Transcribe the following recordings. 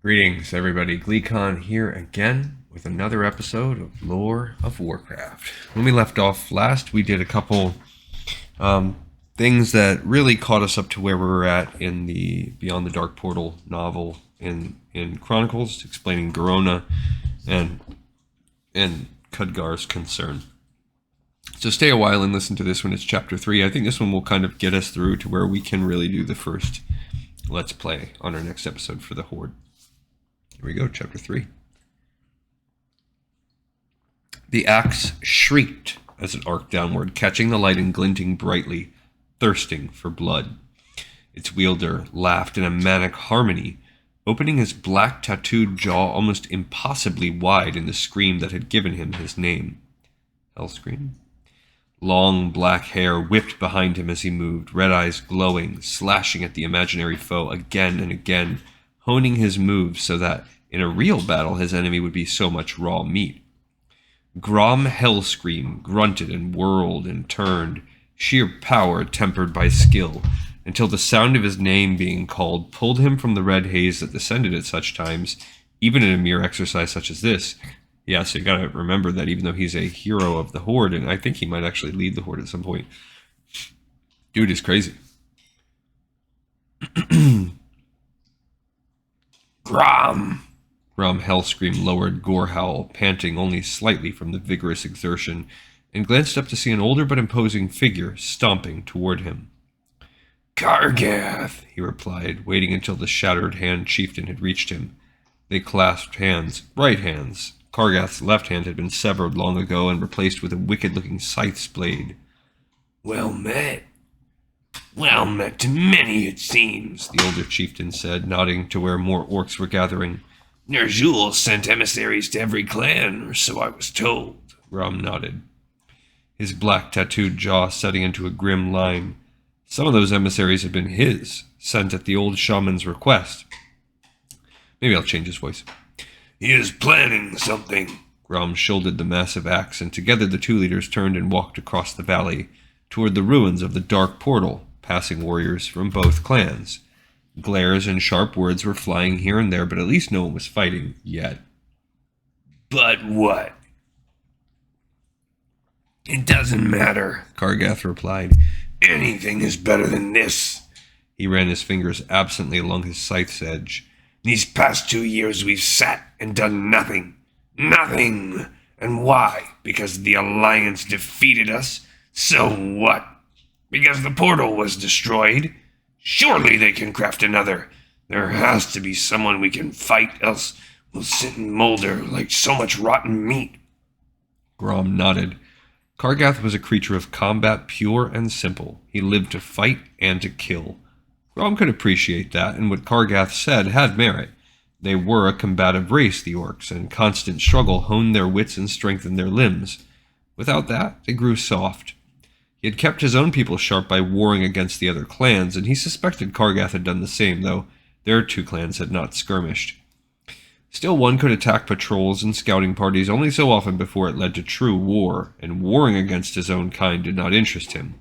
Greetings, everybody. Gleekon here again with another episode of Lore of Warcraft. When we left off last, we did a couple things that really caught us up to where we were at in the Beyond the Dark Portal novel in Chronicles, explaining Garona and Khadgar's concern. So stay a while and listen to this one. It's chapter 3. I think this one will kind of get us through to where we can really do the first Let's Play on our next episode for the Horde. Here we go, chapter 3. The axe shrieked as it arced downward, catching the light and glinting brightly, thirsting for blood. Its wielder laughed in a manic harmony, opening his black tattooed jaw almost impossibly wide in the scream that had given him his name. Hellscream? Long black hair whipped behind him as he moved, red eyes glowing, slashing at the imaginary foe again and again, honing his moves so that in a real battle his enemy would be so much raw meat. Grom Hellscream grunted and whirled and turned, sheer power tempered by skill, until the sound of his name being called pulled him from the red haze that descended at such times, even in a mere exercise such as this. Yeah, so you gotta remember that even though he's a hero of the Horde, and I think he might actually lead the Horde at some point, dude is crazy. Grom! Grom Hellscream lowered Gorehowl, panting only slightly from the vigorous exertion, and glanced up to see an older but imposing figure stomping toward him. Gargath, he replied, waiting until the shattered hand chieftain had reached him. They clasped hands, right hands. Kargath's left hand had been severed long ago and replaced with a wicked-looking scythe's blade. Well met. Well met to many, it seems, the older chieftain said, nodding to where more orcs were gathering. Nerzhul sent emissaries to every clan, or so I was told. Grom nodded, his black tattooed jaw setting into a grim line. Some of those emissaries had been his, sent at the old shaman's request. Maybe I'll change his voice. He is planning something. Grom shouldered the massive axe, and together the two leaders turned and walked across the valley toward the ruins of the Dark Portal, passing warriors from both clans. Glares and sharp words were flying here and there, but at least no one was fighting yet. But what? It doesn't matter, Kargath replied. Anything is better than this. He ran his fingers absently along his scythe's edge. These past 2 years we've sat and done nothing. Nothing! And why? Because the Alliance defeated us? So what? Because the portal was destroyed? Surely they can craft another. There has to be someone we can fight, else we'll sit and molder like so much rotten meat. Grom nodded. Kargath was a creature of combat pure and simple. He lived to fight and to kill. Grom could appreciate that, and what Kargath said had merit. They were a combative race, the orcs, and constant struggle honed their wits and strengthened their limbs. Without that, they grew soft. He had kept his own people sharp by warring against the other clans, and he suspected Kargath had done the same, though their two clans had not skirmished. Still, one could attack patrols and scouting parties only so often before it led to true war, and warring against his own kind did not interest him.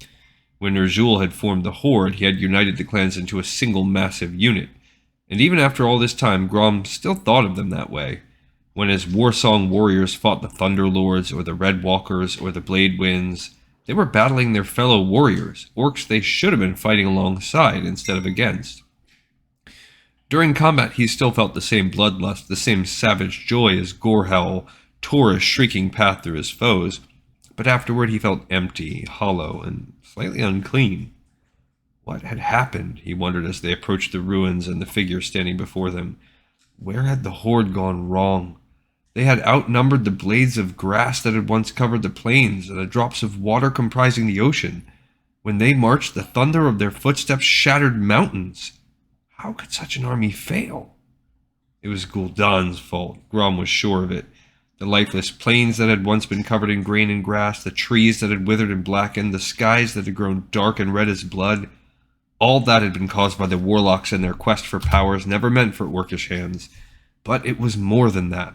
When Nerzhul had formed the Horde, he had united the clans into a single massive unit, and even after all this time, Grom still thought of them that way. When his war-song warriors fought the Thunder Lords, or the Red Walkers, or the Blade Winds, they were battling their fellow warriors, orcs they should have been fighting alongside instead of against. During combat, he still felt the same bloodlust, the same savage joy as Gorehowl tore a shrieking path through his foes, but afterward he felt empty, hollow, and slightly unclean. What had happened, he wondered as they approached the ruins and the figure standing before them. Where had the Horde gone wrong? They had outnumbered the blades of grass that had once covered the plains and the drops of water comprising the ocean. When they marched, the thunder of their footsteps shattered mountains. How could such an army fail? It was Gul'dan's fault. Grom was sure of it. The lifeless plains that had once been covered in grain and grass, the trees that had withered and blackened, the skies that had grown dark and red as blood, all that had been caused by the warlocks and their quest for powers never meant for orcish hands. But it was more than that.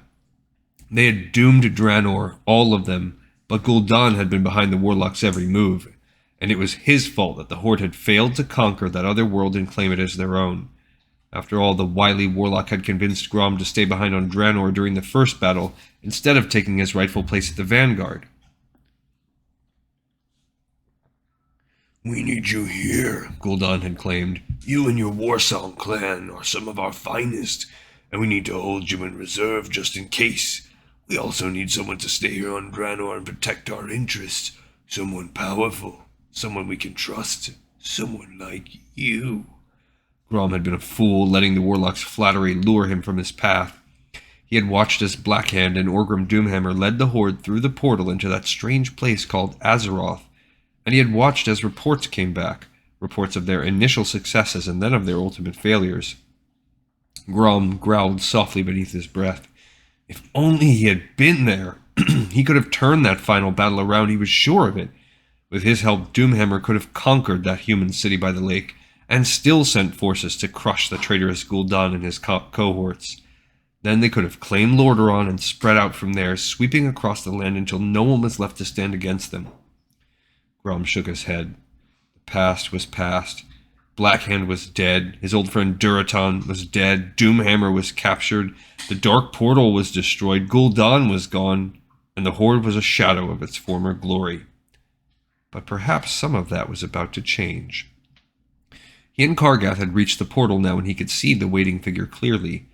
They had doomed Draenor, all of them, but Gul'dan had been behind the warlocks' every move, and it was his fault that the Horde had failed to conquer that other world and claim it as their own. After all, the wily warlock had convinced Grom to stay behind on Draenor during the first battle, instead of taking his rightful place at the vanguard. "We need you here," Gul'dan had claimed. "You and your Warsong clan are some of our finest, and we need to hold you in reserve just in case. We also need someone to stay here on Draenor and protect our interests. Someone powerful, someone we can trust, someone like you." Grom had been a fool, letting the warlock's flattery lure him from his path. He had watched as Blackhand and Orgrim Doomhammer led the Horde through the portal into that strange place called Azeroth, and he had watched as reports came back, reports of their initial successes and then of their ultimate failures. Grom growled softly beneath his breath. If only he had been there! He could have turned that final battle around, he was sure of it. With his help, Doomhammer could have conquered that human city by the lake, and still sent forces to crush the traitorous Gul'dan and his cohorts. Then they could have claimed Lordaeron and spread out from there, sweeping across the land until no one was left to stand against them. Grom shook his head. The past was past. Blackhand was dead, his old friend Durotan was dead, Doomhammer was captured, the Dark Portal was destroyed, Gul'dan was gone, and the Horde was a shadow of its former glory. But perhaps some of that was about to change. He and Kargath had reached the portal now, and he could see the waiting figure clearly.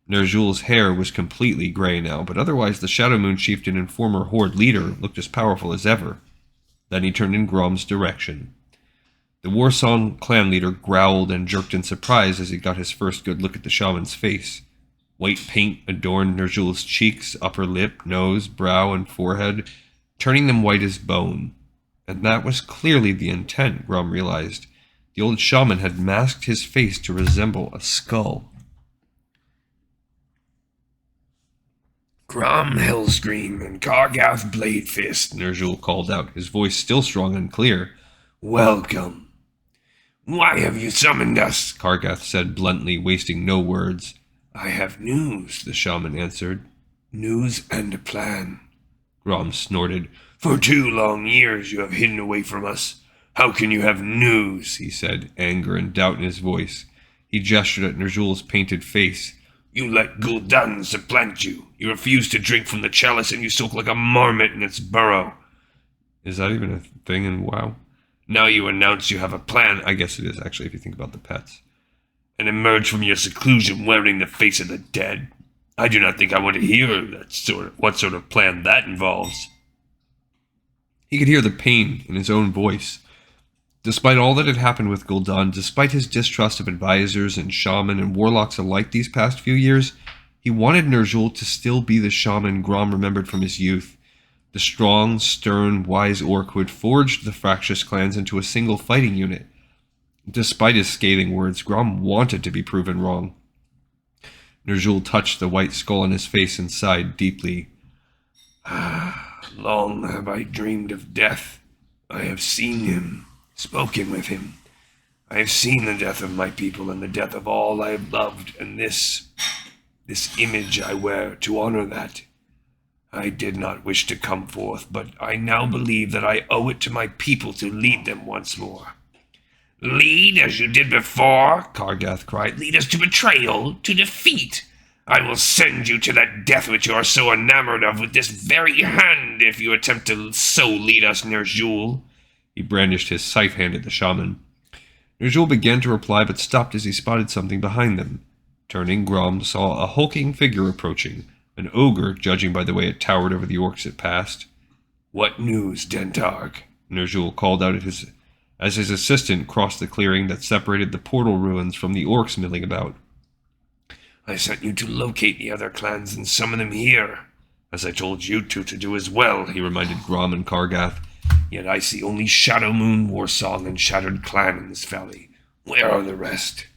Nerzhul's hair was completely gray now, but otherwise the Shadow Moon chieftain and former Horde leader looked as powerful as ever. Then he turned in Grom's direction. The Warsong clan leader growled and jerked in surprise as he got his first good look at the shaman's face. White paint adorned Nerzhul's cheeks, upper lip, nose, brow, and forehead, turning them white as bone. And that was clearly the intent, Grom realized. The old shaman had masked his face to resemble a skull. "Grom Hellscream and Kargath Bladefist," Nerzhul called out, his voice still strong and clear. "Welcome." "Why have you summoned us?" Kargath said bluntly, wasting no words. "I have news," the shaman answered. "News and a plan." Grom snorted. "For 2 long years you have hidden away from us. How can you have news?" he said, anger and doubt in his voice. He gestured at Nerzhul's painted face. "You let Gul'dan supplant you. You refuse to drink from the chalice, and you soak like a marmot in its burrow." Is that even a thing in WoW? "Now you announce you have a plan." I guess it is, actually, if you think about the pets. "And emerge from your seclusion wearing the face of the dead. I do not think I want to hear what sort of plan that involves." He could hear the pain in his own voice. Despite all that had happened with Gul'dan, despite his distrust of advisors and shaman and warlocks alike these past few years, he wanted Nerzhul to still be the shaman Grom remembered from his youth. The strong, stern, wise orc who had forged the fractious clans into a single fighting unit. Despite his scathing words, Grom wanted to be proven wrong. Nerzhul touched the white skull on his face and sighed deeply. "Long have I dreamed of death. I have seen him, spoken with him. I have seen the death of my people and the death of all I have loved, and this image I wear to honor that. I did not wish to come forth, but I now believe that I owe it to my people to lead them once more." "Lead as you did before?" Kargath cried. "Lead us to betrayal, to defeat. I will send you to that death which you are so enamored of with this very hand if you attempt to so lead us, Nerzhul." He brandished his scythe hand at the shaman. Nerzhul began to reply, but stopped as he spotted something behind them. Turning, Grom saw a hulking figure approaching, an ogre, judging by the way it towered over the orcs it passed. "What news, Dentarg?" Nerzhul called out as his assistant crossed the clearing that separated the portal ruins from the orcs milling about. "I sent you to locate the other clans and summon them here, as I told you two to do as well," he reminded Grom and Kargath. "Yet I see only Shadow Moon, Warsong, and Shattered Clan in this valley. Where are the rest?"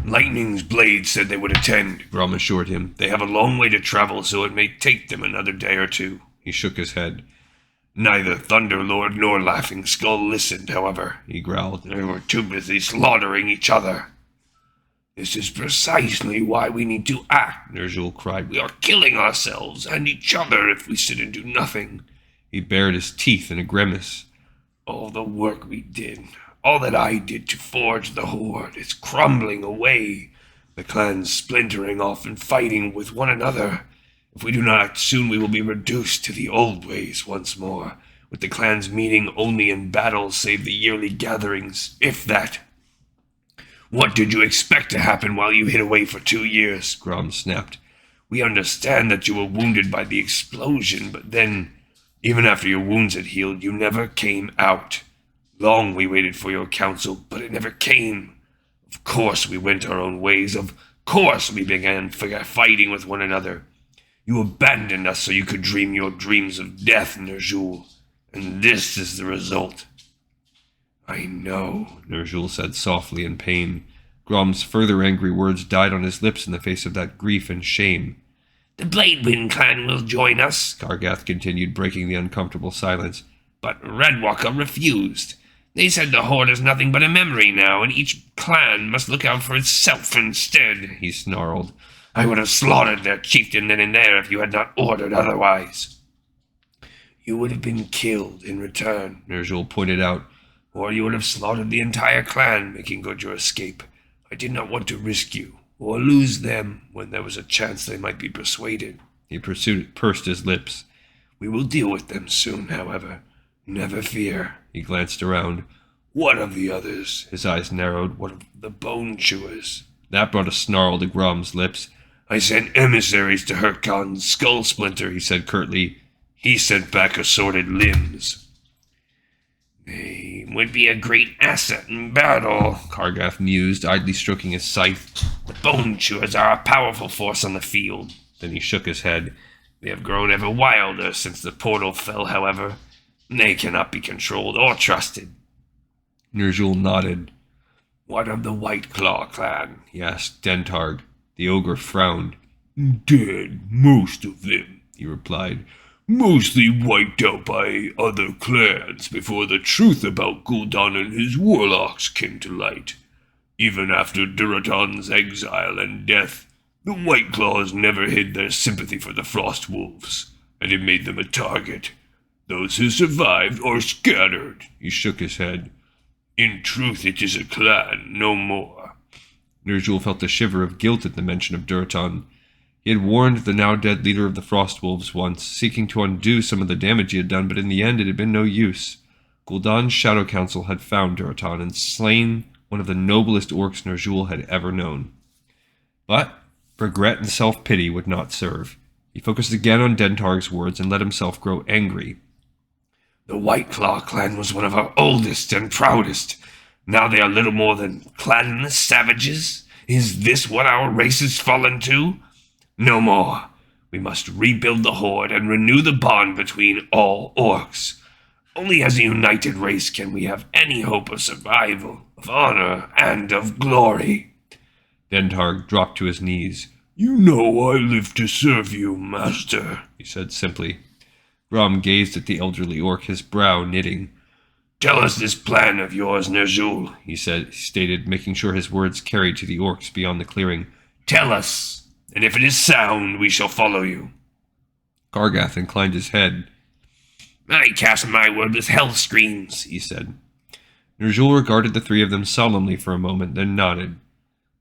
"Lightning's Blade said they would attend," Grom assured him. "They have a long way to travel, so it may take them another day or 2. He shook his head. "Neither Thunderlord nor Laughing Skull listened, however," he growled. "They were too busy slaughtering each other." "This is precisely why we need to act," Nerzhul cried. "We are killing ourselves and each other if we sit and do nothing." He bared his teeth in a grimace. "All the work we did, All that I did to forge the Horde is crumbling away, the clans splintering off and fighting with one another. If we do not act soon, we will be reduced to the old ways once more, with the clans meeting only in battles save the yearly gatherings, if that. What did you expect to happen while you hid away for 2 years? Grom snapped. We understand that you were wounded by the explosion, but then, even after your wounds had healed, you never came out. Long we waited for your counsel, but it never came. Of course we went our own ways. Of course we began fighting with one another. You abandoned us so you could dream your dreams of death, Nerzhul. And this is the result. I know, Nerzhul said softly in pain. Grom's further angry words died on his lips in the face of that grief and shame. The Bladewind clan will join us, Gargath continued, breaking the uncomfortable silence. But Redwalker refused. They said the Horde is nothing but a memory now, and each clan must look out for itself instead, he snarled. I would have slaughtered their chieftain then and there if you had not ordered otherwise. You would have been killed in return, Nerzhul pointed out, or you would have slaughtered the entire clan, making good your escape. I did not want to risk you, or lose them when there was a chance they might be persuaded. He pursed his lips. We will deal with them soon, however. Never fear. He glanced around. What of the others? His eyes narrowed. What of the bone chewers? That brought a snarl to Grom's lips. I sent emissaries to Hurkon's skull splinter, he said curtly. He sent back assorted limbs. They would be a great asset in battle, Kargath mused, idly stroking his scythe. The bone chewers are a powerful force on the field. Then he shook his head. They have grown ever wilder since the portal fell, however. They cannot be controlled or trusted. Nerzhul nodded. What of the White Claw clan? He asked Dentarg. The ogre frowned. Dead, most of them, he replied. Mostly wiped out by other clans before the truth about Gul'dan and his warlocks came to light. Even after Duratan's exile and death, the White Claws never hid their sympathy for the Frost Wolves, and it made them a target. Those who survived are scattered, he shook his head. In truth, it is a clan, no more. Nerzhul felt a shiver of guilt at the mention of Duratan. He had warned the now-dead leader of the Frostwolves once, seeking to undo some of the damage he had done, but in the end it had been no use. Gul'dan's Shadow Council had found Duratan and slain one of the noblest orcs Nerzhul had ever known. But regret and self-pity would not serve. He focused again on Dentarg's words and let himself grow angry. The White Claw clan was one of our oldest and proudest. Now they are little more than clanless savages. Is this what our race has fallen to? No more. We must rebuild the Horde and renew the bond between all orcs. Only as a united race can we have any hope of survival, of honor, and of glory. Dentarg dropped to his knees. You know I live to serve you, master, he said simply. Grom gazed at the elderly orc, his brow knitting. Tell us this plan of yours, Nerzhul, he stated, making sure his words carried to the orcs beyond the clearing. Tell us, and if it is sound, we shall follow you. Gargath inclined his head. I cast my word with Hellscreams, he said. Nerzhul regarded the three of them solemnly for a moment, then nodded.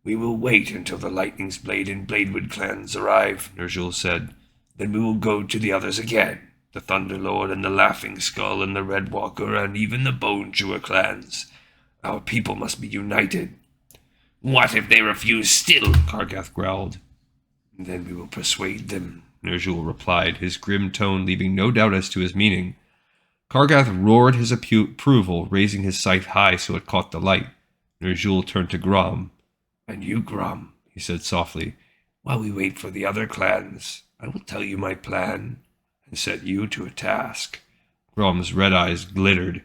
We will wait until the Lightning's Blade and Bladewood clans arrive, Nerzhul said. Then we will go to the others again. The Thunderlord and the Laughing Skull and the Redwalker and even the Bone Chewer clans. Our people must be united. What if they refuse still? Kargath growled. Then we will persuade them, Nerzhul replied, his grim tone leaving no doubt as to his meaning. Kargath roared his approval, raising his scythe high so it caught the light. Nerzhul turned to Grom. And you, Grom, he said softly, while we wait for the other clans, I will tell you my plan and set you to a task. Grom's red eyes glittered.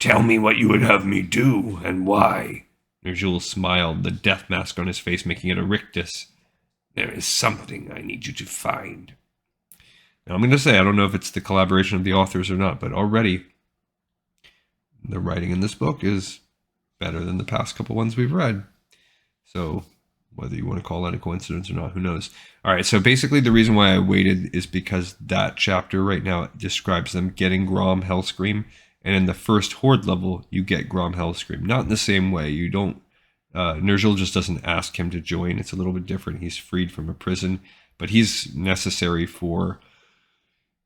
Tell me what you would have me do, and why. Nerzhul smiled, the death mask on his face making it a rictus. There is something I need you to find. Now I'm going to say, I don't know if it's the collaboration of the authors or not, but already the writing in this book is better than the past couple ones we've read. So whether you want to call that a coincidence or not, who knows? All right, so basically the reason why I waited is because that chapter right now describes them getting Grom Hellscream, And in the first Horde level, you get Grom Hellscream. Not in the same way. You don't. Nerzhul just doesn't ask him to join. It's a little bit different. He's freed from a prison, but he's necessary for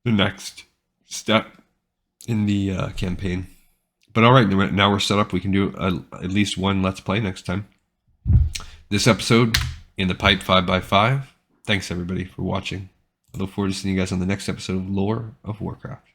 the next step in the campaign. But all right, now we're set up. We can do at least one Let's Play next time. This episode, In the Pipe 5x5. Thanks, everybody, for watching. I look forward to seeing you guys on the next episode of Lore of Warcraft.